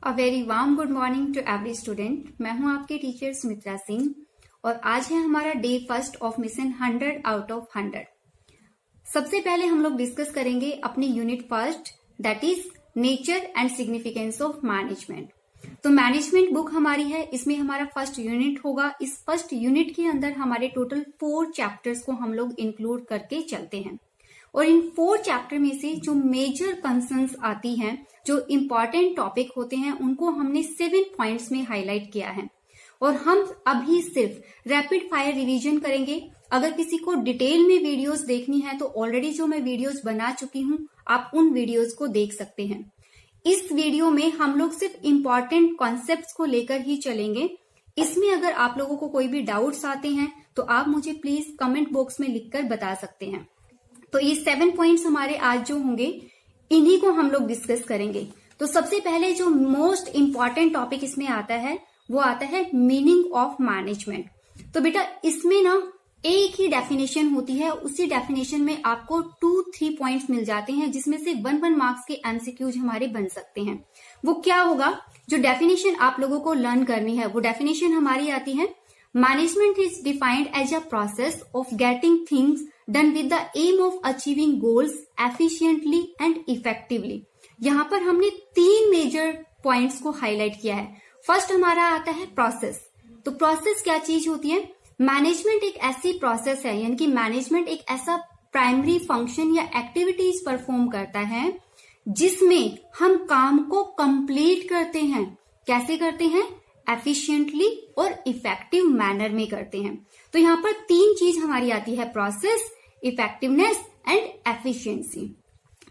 A very warm good morning to every student. मैं हूं आपके टीचर सुमित्रा सिंह और आज है हमारा day first of mission 100 out of 100। सबसे पहले हम लोग डिस्कस करेंगे अपनी unit first, that is nature and significance of management. तो मैनेजमेंट बुक हमारी है, इसमें हमारा फर्स्ट यूनिट होगा। इस फर्स्ट यूनिट के अंदर हमारे टोटल 4 चैप्टर्स को हम लोग इंक्लूड करके चलते हैं और इन 4 चैप्टर में से जो मेजर कंसर्न्स आती हैं, जो इम्पोर्टेंट टॉपिक होते हैं, उनको हमने 7 पॉइंट्स में हाईलाइट किया है और हम अभी सिर्फ रैपिड फायर रिवीजन करेंगे। अगर किसी को डिटेल में वीडियोस देखनी है तो ऑलरेडी जो मैं वीडियोस बना चुकी हूं, आप उन वीडियोस को देख सकते हैं। इस वीडियो में हम लोग सिर्फ इम्पोर्टेंट कॉन्सेप्ट्स को लेकर ही चलेंगे। इसमें अगर आप लोगों को कोई भी डाउट्स आते हैं तो आप मुझे प्लीज कमेंट बॉक्स में लिखकर बता सकते हैं। तो ये 7 पॉइंट्स हमारे आज जो होंगे, इन्हीं को हम लोग डिस्कस करेंगे। तो सबसे पहले जो मोस्ट इम्पॉर्टेंट टॉपिक इसमें आता है वो आता है मीनिंग ऑफ मैनेजमेंट। तो बेटा इसमें ना एक ही डेफिनेशन होती है, उसी डेफिनेशन में आपको 2-3 पॉइंट्स मिल जाते हैं जिसमें से 1 मार्क्स के एमसीक्यूज हमारे बन सकते हैं। वो क्या होगा, जो डेफिनेशन आप लोगों को लर्न करनी है वो डेफिनेशन हमारी आती है, management is defined as a process of getting things done with the aim of achieving goals efficiently and effectively। यहाँ पर हमने 3 मेजर पॉइंट्स को हाईलाइट किया है। फर्स्ट हमारा आता है प्रोसेस। तो प्रोसेस क्या चीज होती है? मैनेजमेंट एक ऐसी प्रोसेस है, यानी कि मैनेजमेंट एक ऐसा प्राइमरी फंक्शन या एक्टिविटीज परफॉर्म करता है जिसमें हम काम को कंप्लीट करते हैं। कैसे करते हैं? एफिशिएंटली और इफेक्टिव मैनर में करते हैं। तो यहाँ पर 3 चीज हमारी आती है, प्रोसेस, इफेक्टिवनेस एंड एफिशिएंसी।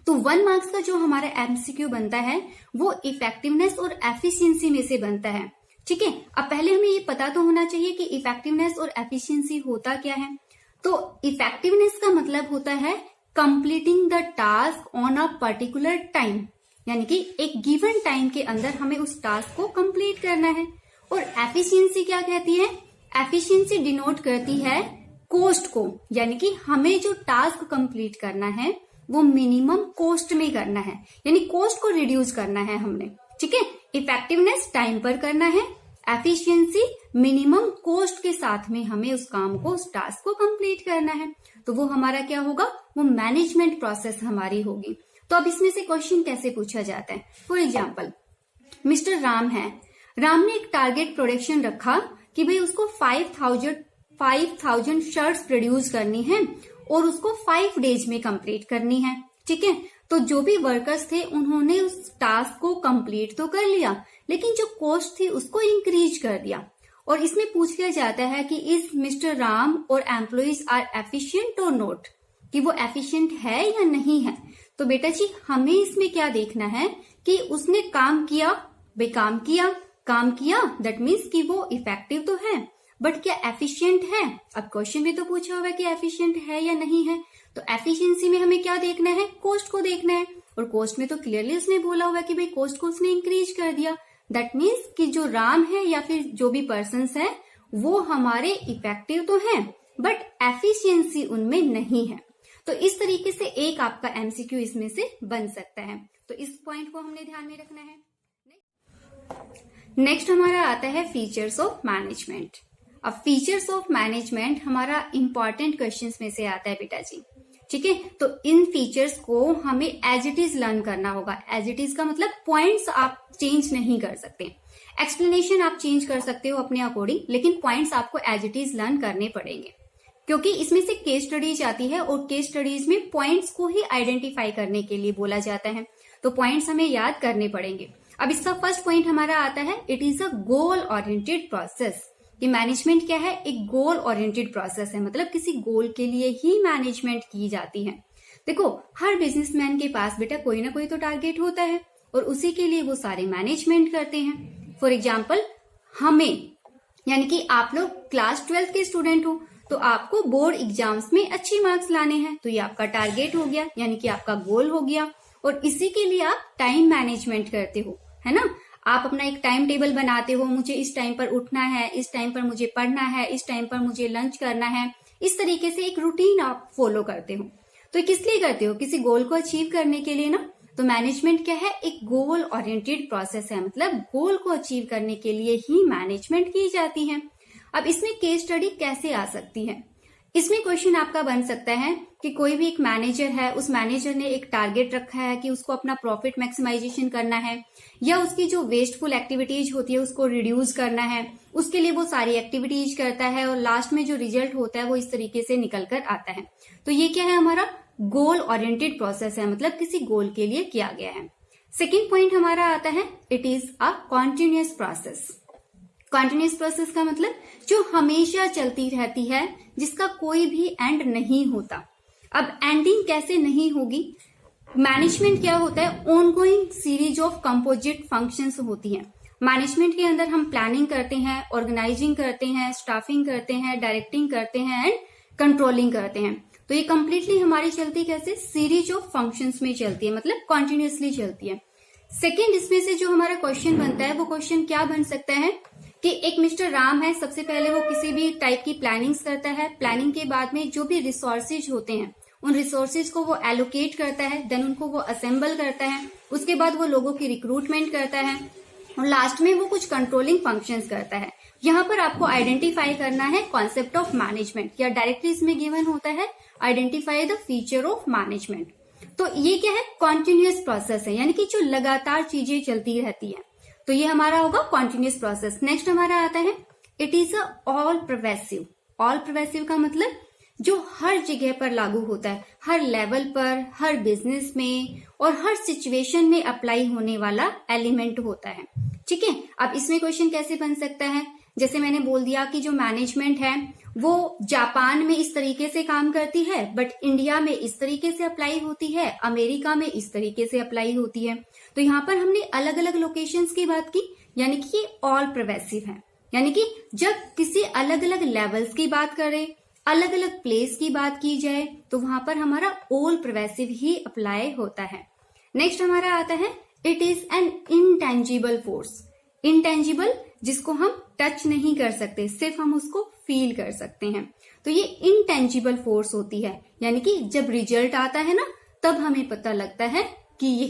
तो 1 मार्क्स का जो हमारा एमसीक्यू बनता है वो इफेक्टिवनेस और एफिशिएंसी में से बनता है। ठीक है, अब पहले हमें ये पता तो होना चाहिए कि इफेक्टिवनेस और एफिशिएंसी होता क्या है। तो इफेक्टिवनेस का मतलब होता है completing the task on a particular time, यानी कि एक गिवन टाइम के अंदर हमें उस टास्क को कंप्लीट करना है। और एफिशिएंसी क्या कहती है? एफिशिएंसी डिनोट करती है कॉस्ट को, यानी कि हमें जो टास्क कंप्लीट करना है वो मिनिमम कॉस्ट में करना है, यानी कॉस्ट को रिड्यूस करना है हमने। ठीक है, इफेक्टिवनेस टाइम पर करना है, एफिशिएंसी मिनिमम कॉस्ट के साथ में हमें उस काम को, उस टास्क को कंप्लीट करना है। तो वो हमारा क्या होगा? वो मैनेजमेंट प्रोसेस हमारी होगी। तो अब इसमें से क्वेश्चन कैसे पूछा जाता है? फॉर एग्जाम्पल, मिस्टर राम है, राम ने एक टारगेट प्रोडक्शन रखा कि भाई उसको 5000 शर्ट्स प्रोड्यूस करनी है और उसको 5 डेज में कंप्लीट करनी है। ठीक है, तो जो भी वर्कर्स थे उन्होंने उस टास्क को कंप्लीट तो कर लिया, लेकिन जो कॉस्ट थी उसको इंक्रीज कर दिया। और इसमें पूछ लिया जाता है कि इज मिस्टर राम और एम्प्लॉइज आर एफिशिएंट और नॉट, कि वो एफिशिएंट है या नहीं है। तो बेटा जी हमें इसमें क्या देखना है कि उसने काम किया, भाई काम किया दैट मीन्स कि वो इफेक्टिव तो है, बट क्या एफिशिएंट है? अब क्वेश्चन में तो पूछा हुआ है कि एफिशिएंट है या नहीं है। तो एफिशिएंसी में हमें क्या देखना है? कॉस्ट को देखना है, और कॉस्ट में तो क्लियरली उसने बोला हुआ है कि भाई कॉस्ट को उसने इंक्रीज कर दिया। दैट मीन्स कि जो राम है या फिर जो भी पर्सन्स है वो हमारे इफेक्टिव तो है बट एफिशिएंसी उनमें नहीं है। तो इस तरीके से एक आपका एमसीक्यू इसमें से बन सकता है। तो इस पॉइंट को हमने ध्यान में रखना है। नेक्स्ट हमारा आता है फीचर्स ऑफ मैनेजमेंट। अब फीचर्स ऑफ मैनेजमेंट हमारा इंपॉर्टेंट क्वेश्चंस में से आता है बेटा जी। ठीक है, तो इन फीचर्स को हमें एज इट इज लर्न करना होगा। एज इट इज का मतलब पॉइंट्स आप चेंज नहीं कर सकते, एक्सप्लेनेशन आप चेंज कर सकते हो अपने अकॉर्डिंग, लेकिन पॉइंट्स आपको एज इट इज लर्न करने पड़ेंगे, क्योंकि इसमें से केस स्टडीज आती है और केस स्टडीज में पॉइंट्स को ही आइडेंटिफाई करने के लिए बोला जाता है। तो पॉइंट्स हमें याद करने पड़ेंगे। अब इसका फर्स्ट पॉइंट हमारा आता है, it is a goal oriented process. कि मैनेजमेंट क्या है? एक गोल ओरिएंटेड प्रोसेस है, मतलब किसी गोल के लिए ही मैनेजमेंट की जाती है। देखो हर बिजनेसमैन के पास बेटा कोई ना कोई तो टारगेट होता है और उसी के लिए वो सारे मैनेजमेंट करते हैं। फॉर एग्जाम्पल हमें, यानी कि आप लोग क्लास 12 के स्टूडेंट हो तो आपको बोर्ड एग्जाम्स में अच्छे मार्क्स लाने हैं, तो ये आपका टारगेट हो गया, यानी कि आपका गोल हो गया। और इसी के लिए आप टाइम मैनेजमेंट करते हो, है ना। आप अपना एक टाइम टेबल बनाते हो, मुझे इस टाइम पर उठना है, इस टाइम पर मुझे पढ़ना है, इस टाइम पर मुझे लंच करना है। इस तरीके से एक रूटीन आप फॉलो करते हो। तो किस लिए करते हो? किसी गोल को अचीव करने के लिए ना। तो मैनेजमेंट क्या है, एक गोल ओरिएंटेड प्रोसेस है, मतलब गोल को अचीव करने के लिए ही मैनेजमेंट की जाती है। अब इसमें केस स्टडी कैसे आ सकती है, इसमें क्वेश्चन आपका बन सकता है कि कोई भी एक मैनेजर है, उस मैनेजर ने एक टारगेट रखा है कि उसको अपना प्रॉफिट मैक्सिमाइजेशन करना है, या उसकी जो वेस्टफुल एक्टिविटीज होती है उसको रिड्यूस करना है, उसके लिए वो सारी एक्टिविटीज करता है और लास्ट में जो रिजल्ट होता है वो इस तरीके से निकल कर आता है। तो ये क्या है, हमारा गोल ओरिएंटेड प्रोसेस है, मतलब किसी गोल के लिए किया गया है। सेकेंड पॉइंट हमारा आता है, it is a continuous process. Continuous process का मतलब जो हमेशा चलती रहती है, जिसका कोई भी एंड नहीं होता। अब एंडिंग कैसे नहीं होगी, मैनेजमेंट क्या होता है, ongoing series of composite functions होती है। मैनेजमेंट के अंदर हम प्लानिंग करते हैं, ऑर्गेनाइजिंग करते हैं, स्टाफिंग करते हैं, डायरेक्टिंग करते हैं एंड कंट्रोलिंग करते हैं। तो ये कंप्लीटली हमारी चलती कैसे, सीरीज ऑफ फंक्शंस में चलती है, मतलब कॉन्टिन्यूअसली चलती है। सेकेंड, इसमें से जो हमारा क्वेश्चन बनता है वो क्वेश्चन क्या बन सकता है कि एक मिस्टर राम है, सबसे पहले वो किसी भी टाइप की प्लानिंग्स करता है, प्लानिंग के बाद में जो भी रिसोर्सेज होते हैं उन रिसोर्सेज को वो एलोकेट करता है, देन उनको वो असेंबल करता है, उसके बाद वो लोगों की रिक्रूटमेंट करता है और लास्ट में वो कुछ कंट्रोलिंग फंक्शंस करता है। यहाँ पर आपको आइडेंटिफाई करना है कॉन्सेप्ट ऑफ मैनेजमेंट, या डायरेक्टली इसमें गिवन होता है identify the feature of management. तो ये क्या है, कॉन्टिन्यूअस प्रोसेस है, यानी कि जो लगातार चीजें चलती रहती है। तो ये हमारा होगा कॉन्टिन्यूअस प्रोसेस। नेक्स्ट हमारा आता है, it is a all pervasive. All pervasive का मतलब जो हर जगह पर लागू होता है, हर लेवल पर, हर बिजनेस में और हर सिचुएशन में अप्लाई होने वाला एलिमेंट होता है। ठीक है, अब इसमें क्वेश्चन कैसे बन सकता है, जैसे मैंने बोल दिया कि जो मैनेजमेंट है वो जापान में इस तरीके से काम करती है, बट इंडिया में इस तरीके से अप्लाई होती है, अमेरिका में इस तरीके से अप्लाई होती है। तो यहाँ पर हमने अलग अलग लोकेशंस की बात की, यानी कि ये ऑल परवेसिव है, यानी कि जब किसी अलग अलग लेवल्स की बात करें, अलग अलग प्लेस की बात की जाए, तो वहां पर हमारा ऑल परवेसिव ही अप्लाई होता है। नेक्स्ट हमारा आता है, it is an intangible force. Intangible, जिसको हम टच नहीं कर सकते, सिर्फ हम उसको फील कर सकते हैं। तो ये इनटेंजिबल फोर्स होती है, यानी कि जब रिजल्ट आता है ना, तब हमें पता लगता है कि ये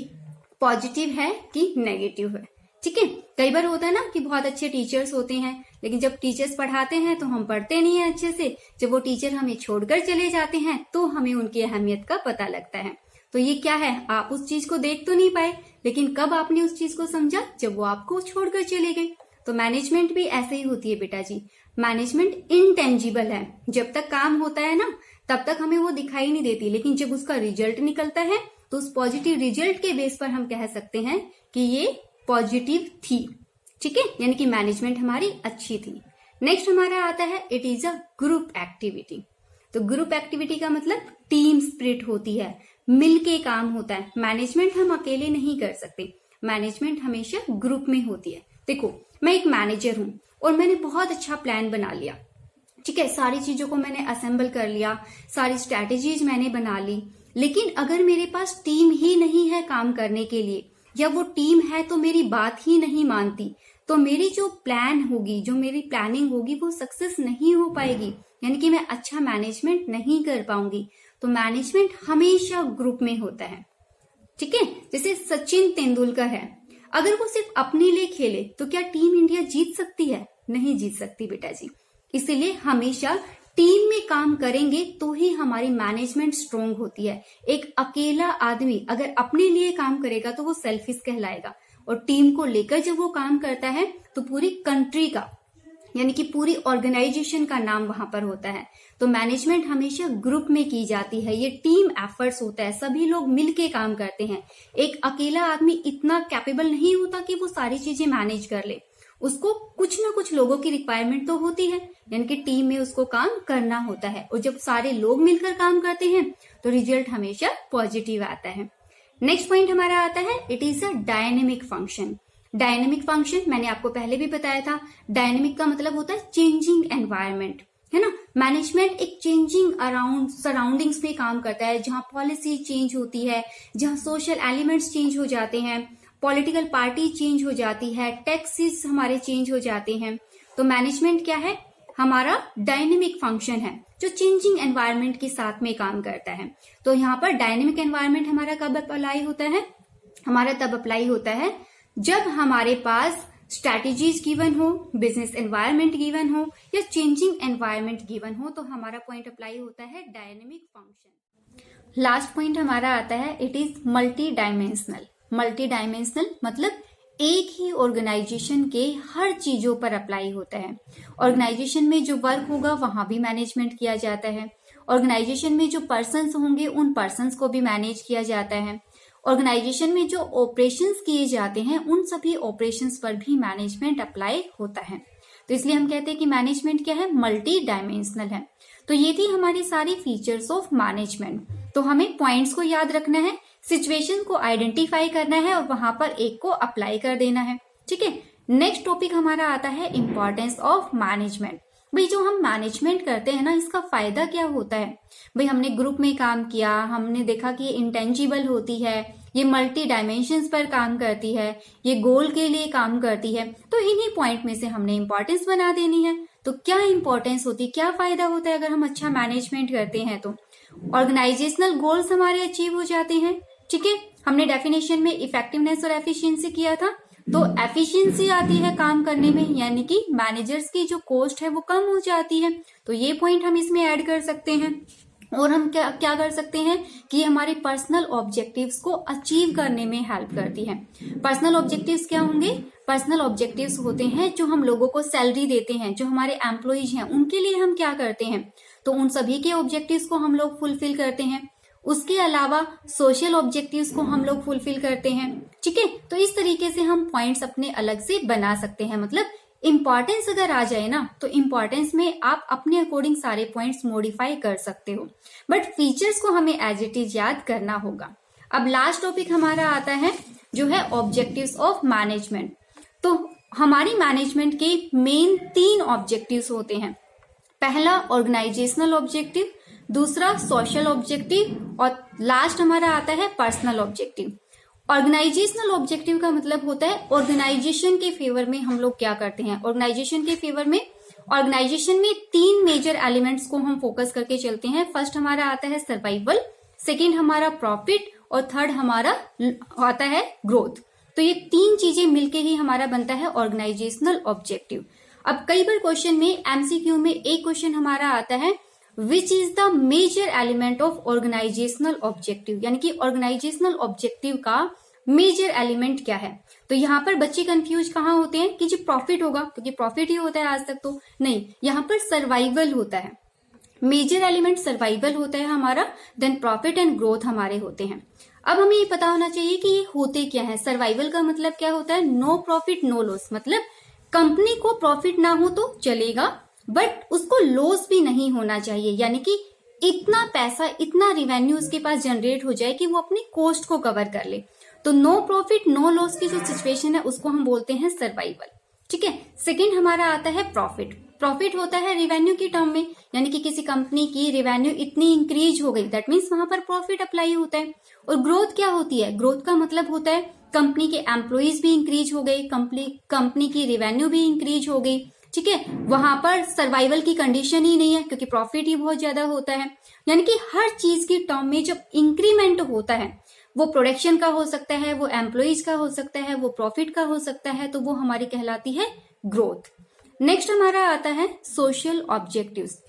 पॉजिटिव है कि नेगेटिव है। ठीक है, कई बार होता है ना कि बहुत अच्छे टीचर्स होते हैं, लेकिन जब टीचर्स पढ़ाते हैं तो हम पढ़ते नहीं है अच्छे से, जब वो टीचर हमें छोड़कर चले जाते हैं तो हमें उनकी अहमियत का पता लगता है। तो ये क्या है, आप उस चीज को देख तो नहीं पाए, लेकिन कब आपने उस चीज को समझा, जब वो आपको छोड़कर चले गए। तो मैनेजमेंट भी ऐसे ही होती है बेटा जी, मैनेजमेंट इनटेंजिबल है। जब तक काम होता है ना, तब तक हमें वो दिखाई नहीं देती, लेकिन जब उसका रिजल्ट निकलता है तो उस पॉजिटिव रिजल्ट के बेस पर हम कह सकते हैं कि ये पॉजिटिव थी। ठीक है, यानी कि मैनेजमेंट हमारी अच्छी थी। नेक्स्ट हमारा आता है, it is a group activity. तो ग्रुप एक्टिविटी का मतलब टीम स्पिरिट होती है, मिलके काम होता है। मैनेजमेंट हम अकेले नहीं कर सकते, मैनेजमेंट हमेशा ग्रुप में होती है। देखो, मैं एक मैनेजर हूं और मैंने बहुत अच्छा प्लान बना लिया, ठीक है, सारी चीजों को मैंने असेंबल कर लिया, सारी स्ट्रैटेजीज मैंने बना ली, लेकिन अगर मेरे पास टीम ही नहीं है काम करने के लिए, या वो टीम है तो मेरी बात ही नहीं मानती, तो मेरी जो प्लान होगी, जो मेरी प्लानिंग होगी, वो सक्सेस नहीं हो पाएगी, यानी कि मैं अच्छा मैनेजमेंट नहीं कर पाऊंगी। तो मैनेजमेंट हमेशा ग्रुप में होता है। ठीक है, जैसे सचिन तेंदुलकर है, अगर वो सिर्फ अपने लिए खेले तो क्या टीम इंडिया जीत सकती है? नहीं जीत सकती बेटा जी। इसीलिए हमेशा टीम में काम करेंगे तो ही हमारी मैनेजमेंट स्ट्रोंग होती है। एक अकेला आदमी अगर अपने लिए काम करेगा तो वो सेल्फिश कहलाएगा, और टीम को लेकर जब वो काम करता है तो पूरी कंट्री का, यानी कि पूरी ऑर्गेनाइजेशन का नाम वहां पर होता है। तो मैनेजमेंट हमेशा ग्रुप में की जाती है, ये टीम एफर्ट्स होता है, सभी लोग मिलके काम करते हैं। एक अकेला आदमी इतना कैपेबल नहीं होता कि वो सारी चीजें मैनेज कर ले, उसको कुछ ना कुछ लोगों की रिक्वायरमेंट तो होती है, यानी कि टीम में उसको काम करना होता है, और जब सारे लोग मिलकर काम करते हैं तो रिजल्ट हमेशा पॉजिटिव आता है। नेक्स्ट पॉइंट हमारा आता है, it is a dynamic function. Dynamic function मैंने आपको पहले भी बताया था, डायनेमिक का मतलब होता है चेंजिंग एनवायरनमेंट, है ना। मैनेजमेंट एक चेंजिंग अराउंड सराउंडिंग्स में काम करता है, जहां पॉलिसी चेंज होती है, जहां सोशल एलिमेंट्स चेंज हो जाते हैं, पॉलिटिकल पार्टी चेंज हो जाती है, टैक्सेस हमारे चेंज हो जाते हैं। तो मैनेजमेंट क्या है, हमारा डायनेमिक फंक्शन है जो चेंजिंग एनवायरनमेंट के साथ में काम करता है। तो यहाँ पर डायनेमिक एनवायरनमेंट हमारा कब अप्लाई होता है, हमारा तब अप्लाई होता है जब हमारे पास स्ट्रैटेजीज गिवन हो, बिजनेस एनवायरनमेंट गिवन हो या चेंजिंग एनवायरनमेंट गिवन हो, तो हमारा पॉइंट अप्लाई होता है डायनेमिक फंक्शन। लास्ट पॉइंट हमारा आता है it is multi dimensional. Multi dimensional मतलब एक ही ऑर्गेनाइजेशन के हर चीजों पर अप्लाई होता है। ऑर्गेनाइजेशन में जो वर्क होगा वहां भी मैनेजमेंट किया जाता है। ऑर्गेनाइजेशन में जो पर्सन्स होंगे उन पर्सन्स को भी मैनेज किया जाता है। ऑर्गेनाइजेशन में जो ऑपरेशंस किए जाते हैं उन सभी ऑपरेशंस पर भी मैनेजमेंट अप्लाई होता है। तो इसलिए हम कहते हैं कि मैनेजमेंट क्या है, मल्टी डायमेंशनल है। तो ये थी हमारी सारी फीचर्स ऑफ मैनेजमेंट। तो हमें पॉइंट्स को याद रखना है, सिचुएशन को आइडेंटिफाई करना है और वहां पर एक को अप्लाई कर देना है। ठीक है, नेक्स्ट टॉपिक हमारा आता है इंपॉर्टेंस ऑफ मैनेजमेंट। भाई जो हम मैनेजमेंट करते हैं ना, इसका फायदा क्या होता है? भाई हमने ग्रुप में काम किया, हमने देखा कि ये इंटेंजिबल होती है, ये मल्टी डायमेंशंस पर काम करती है, ये गोल के लिए काम करती है, तो इन्हीं पॉइंट में से हमने इंपॉर्टेंस बना देनी है। तो क्या इंपॉर्टेंस होती है, क्या फायदा होता है अगर हम अच्छा मैनेजमेंट करते हैं? तो ऑर्गेनाइजेशनल गोल्स हमारे अचीव हो जाते हैं। ठीक है, हमने डेफिनेशन में इफेक्टिवनेस और एफिशिएंसी किया था, तो एफिशिएंसी आती है काम करने में, यानी कि मैनेजर्स की जो कॉस्ट है वो कम हो जाती है। तो ये पॉइंट हम इसमें ऐड कर सकते हैं। और हम क्या कर सकते हैं कि हमारे पर्सनल ऑब्जेक्टिव्स को अचीव करने में हेल्प करती है। पर्सनल ऑब्जेक्टिव्स क्या होंगे? पर्सनल ऑब्जेक्टिव्स होते हैं जो हम लोगों को सैलरी देते हैं, जो हमारे एम्प्लॉइज हैं उनके लिए हम क्या करते हैं, तो उन सभी के ऑब्जेक्टिव्स को हम लोग फुलफिल करते हैं। उसके अलावा सोशल ऑब्जेक्टिव्स को हम लोग फुलफिल करते हैं। ठीक है, तो इस तरीके से हम पॉइंट्स अपने अलग से बना सकते हैं। मतलब इंपॉर्टेंस अगर आ जाए ना, तो इंपॉर्टेंस में आप अपने अकॉर्डिंग सारे पॉइंट्स मॉडिफाई कर सकते हो, बट फीचर्स को हमें एज इट इज याद करना होगा। अब लास्ट टॉपिक हमारा आता है जो है ऑब्जेक्टिव्स ऑफ मैनेजमेंट। तो हमारी मैनेजमेंट के मेन 3 ऑब्जेक्टिव्स होते हैं। पहला ऑर्गेनाइजेशनल ऑब्जेक्टिव, दूसरा सोशल ऑब्जेक्टिव और लास्ट हमारा आता है पर्सनल ऑब्जेक्टिव। ऑर्गेनाइजेशनल ऑब्जेक्टिव का मतलब होता है ऑर्गेनाइजेशन के फेवर में हम लोग क्या करते हैं। ऑर्गेनाइजेशन के फेवर में ऑर्गेनाइजेशन में 3 मेजर एलिमेंट्स को हम फोकस करके चलते हैं। फर्स्ट हमारा आता है सर्वाइवल, सेकेंड हमारा प्रॉफिट और थर्ड हमारा आता है ग्रोथ। तो ये 3 चीजें मिलके ही हमारा बनता है ऑर्गेनाइजेशनल ऑब्जेक्टिव। अब कई बार क्वेश्चन में एमसीक्यू में एक क्वेश्चन हमारा आता है which is the major element of organizational objective, यानी कि ऑर्गेनाइजेशनल ऑब्जेक्टिव का मेजर एलिमेंट क्या है। तो यहाँ पर बच्चे कंफ्यूज कहाँ होते हैं कि जी प्रॉफिट होगा, क्योंकि प्रॉफिट ही होता है आज तक, तो नहीं, यहाँ पर सर्वाइवल होता है। मेजर एलिमेंट सर्वाइवल होता है हमारा, देन प्रॉफिट एंड ग्रोथ हमारे होते हैं। अब हमें ये पता होना चाहिए कि ये होते क्या है। सर्वाइवल का मतलब क्या होता है? नो प्रॉफिट नो लॉस, मतलब कंपनी को प्रॉफिट ना हो तो चलेगा, बट उसको लॉस भी नहीं होना चाहिए, यानी कि इतना पैसा, इतना रिवेन्यू उसके पास जनरेट हो जाए कि वो अपनी कॉस्ट को कवर कर ले। तो नो प्रॉफिट नो लॉस की जो सिचुएशन है उसको हम बोलते हैं सर्वाइवल। ठीक है, सेकंड हमारा आता है प्रॉफिट। प्रॉफिट होता है रिवेन्यू की टर्म में, यानी कि किसी कंपनी की रिवेन्यू इतनी इंक्रीज हो गई, दैट मीन्स वहां पर प्रॉफिट अप्लाई होता है। और ग्रोथ क्या होती है? ग्रोथ का मतलब होता है कंपनी के एम्प्लॉइज भी इंक्रीज हो गए, कंपनी की रिवेन्यू भी इंक्रीज हो गई। ठीक है, वहां पर सर्वाइवल की कंडीशन ही नहीं है, क्योंकि प्रॉफिट ही बहुत ज्यादा होता है। यानी कि हर चीज की टर्म में जब इंक्रीमेंट होता है, वो प्रोडक्शन का हो सकता है, वो एम्प्लॉइज का हो सकता है, वो प्रॉफिट का हो सकता है, तो वो हमारी कहलाती है ग्रोथ। नेक्स्ट हमारा आता है सोशल ऑब्जेक्टिव्स।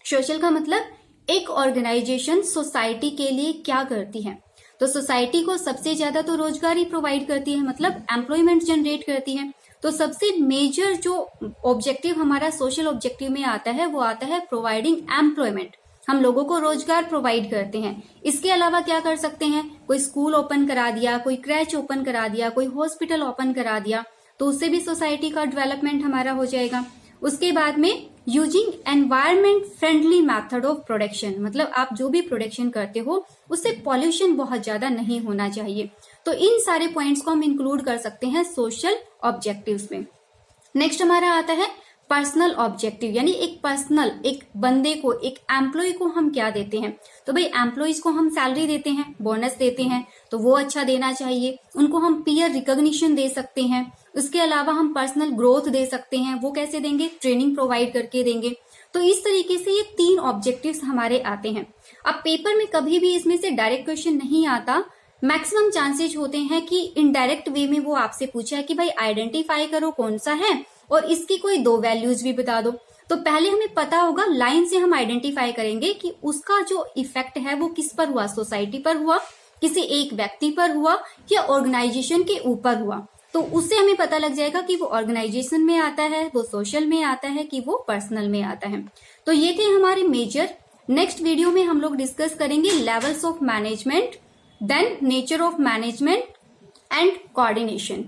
सोशल का मतलब एक ऑर्गेनाइजेशन सोसाइटी के लिए क्या करती है। तो सोसाइटी को सबसे ज्यादा तो रोजगार ही प्रोवाइड करती है, मतलब एम्प्लॉयमेंट जनरेट करती है। तो सबसे मेजर जो ऑब्जेक्टिव हमारा सोशल ऑब्जेक्टिव में आता है वो आता है प्रोवाइडिंग एम्प्लॉयमेंट। हम लोगों को रोजगार प्रोवाइड करते हैं। इसके अलावा क्या कर सकते हैं? कोई स्कूल ओपन करा दिया, कोई क्रैच ओपन करा दिया, कोई हॉस्पिटल ओपन करा दिया, तो उससे भी सोसाइटी का डेवलपमेंट हमारा हो जाएगा। उसके बाद में using environment friendly method of production, मतलब आप जो भी प्रोडक्शन करते हो उससे पॉल्यूशन बहुत ज्यादा नहीं होना चाहिए। तो इन सारे पॉइंट्स को हम इंक्लूड कर सकते हैं सोशल ऑब्जेक्टिव्स में। नेक्स्ट हमारा आता है पर्सनल ऑब्जेक्टिव, यानी एक पर्सनल, एक बंदे को, एक एम्प्लॉय को हम क्या देते हैं। तो भाई एम्प्लॉयज को हम सैलरी देते हैं, बोनस देते हैं, तो वो अच्छा देना चाहिए। उनको हम पीयर रिकॉग्निशन दे सकते हैं। उसके अलावा हम पर्सनल ग्रोथ दे सकते हैं। वो कैसे देंगे? ट्रेनिंग प्रोवाइड करके देंगे। तो इस तरीके से ये 3 ऑब्जेक्टिव्स हमारे आते हैं। अब पेपर में कभी भी इसमें से डायरेक्ट क्वेश्चन नहीं आता, मैक्सिमम चांसेस होते हैं कि इनडायरेक्ट वे में वो आपसे पूछा है कि भाई आइडेंटिफाई करो कौन सा है और इसकी कोई 2 वैल्यूज भी बता दो। तो पहले हमें पता होगा, लाइन से हम आइडेंटिफाई करेंगे कि उसका जो इफेक्ट है वो किस पर हुआ, सोसाइटी पर हुआ, किसी एक व्यक्ति पर हुआ या ऑर्गेनाइजेशन के ऊपर हुआ। तो उससे हमें पता लग जाएगा कि वो ऑर्गेनाइजेशन में आता है, वो सोशल में आता है, कि वो पर्सनल में आता है। तो ये थे हमारे मेजर। नेक्स्ट वीडियो में हम लोग डिस्कस करेंगे levels of management, then nature of management and coordination.